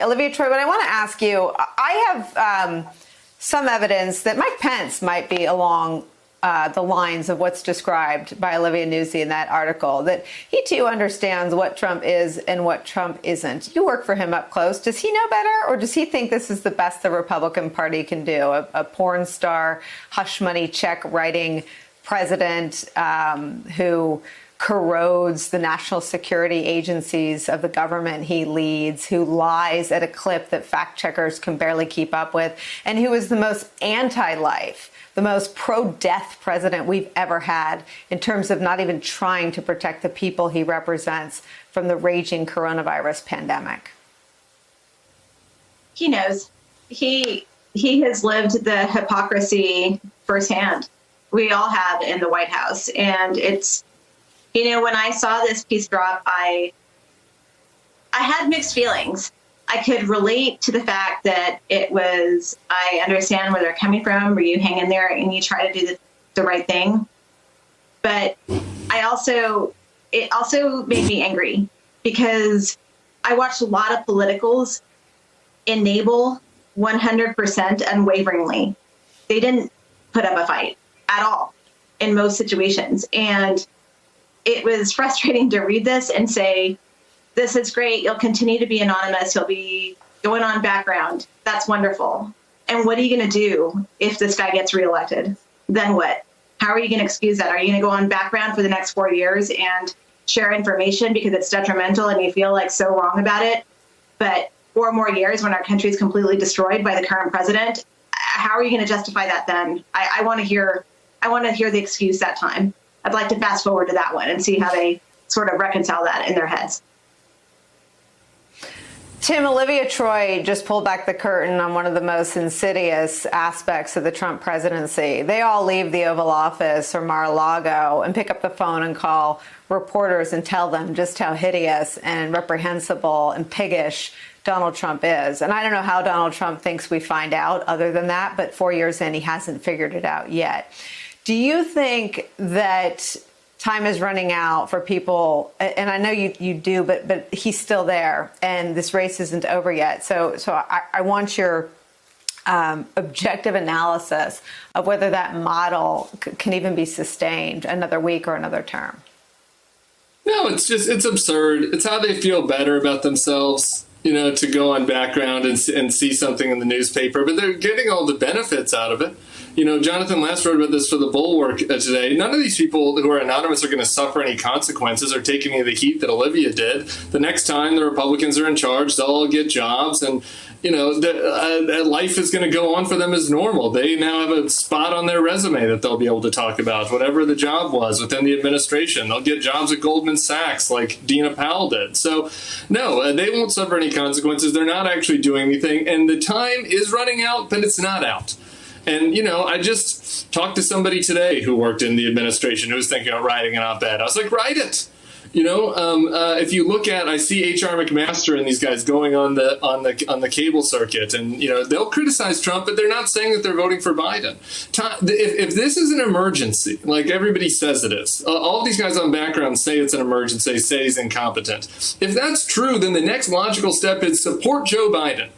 Olivia Troy, what I want to ask you, I have some evidence that Mike Pence might be along the lines of what's described by Olivia Nuzzi in that article, that he too understands what Trump is and what Trump isn't. You work for him up close. Does he know better, or does he think this is the best the Republican Party can do? A porn star, hush money check writing president who corrodes the national security agencies of the government he leads, who lies at a clip that fact checkers can barely keep up with, and who is the most anti-life, the most pro-death president we've ever had in terms of not even trying to protect the people he represents from the raging coronavirus pandemic? He knows. He has lived the hypocrisy firsthand. We all have in the White House. And it's, you know, when I saw this piece drop, I had mixed feelings. I could relate to the fact that it was, I understand where they're coming from, where you hang in there and you try to do the right thing. But it also made me angry because I watched a lot of politicals enable 100% unwaveringly. They didn't put up a fight at all in most situations. And it was frustrating to read this and say, this is great. You'll continue to be anonymous. You'll be going on background. That's wonderful. And what are you going to do if this guy gets reelected? Then what? How are you going to excuse that? Are you going to go on background for the next 4 years and share information because it's detrimental and you feel like so wrong about it? But 4 more years when our country is completely destroyed by the current president, how are you going to justify that then? I want to hear the excuse that time. I'd like to fast forward to that one and see how they sort of reconcile that in their heads. Tim, Olivia Troy just pulled back the curtain on one of the most insidious aspects of the Trump presidency. They all leave the Oval Office or Mar-a-Lago and pick up the phone and call reporters and tell them just how hideous and reprehensible and piggish Donald Trump is. And I don't know how Donald Trump thinks we find out other than that, but 4 years in, he hasn't figured it out yet. Do you think that time is running out for people, and I know you do, but he's still there, and this race isn't over yet. So I want your objective analysis of whether that model can even be sustained another week or another term. No, it's absurd. It's how they feel better about themselves, you know, to go on background and see something in the newspaper, but they're getting all the benefits out of it. You know, Jonathan Last wrote about this for the Bulwark today. None of these people who are anonymous are going to suffer any consequences or take any of the heat that Olivia did. The next time the Republicans are in charge, they'll all get jobs, and, you know, life is going to go on for them as normal. They now have a spot on their resume that they'll be able to talk about, whatever the job was within the administration. They'll get jobs at Goldman Sachs like Dina Powell did. So, no, they won't suffer any consequences. They're not actually doing anything, and the time is running out, but it's not out. And, you know, I just talked to somebody today who worked in the administration who was thinking of writing an op-ed. I was like, write it. You know, if you look at, I see H.R. McMaster and these guys going on the cable circuit, and, you know, they'll criticize Trump, but they're not saying that they're voting for Biden. If this is an emergency, like everybody says it is, all of these guys on background say it's an emergency, say he's incompetent. If that's true, then the next logical step is support Joe Biden.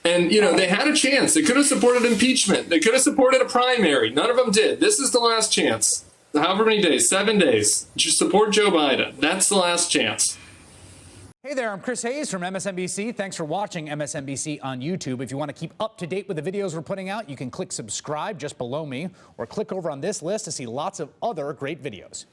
And, you know, they had a chance. They could have supported impeachment. They could have supported a primary. None of them did. This is the last chance. However many days, 7 days. Just support Joe Biden. That's the last chance. Hey there, I'm Chris Hayes from MSNBC. Thanks for watching MSNBC on YouTube. If you want to keep up to date with the videos we're putting out, you can click subscribe just below me or click over on this list to see lots of other great videos.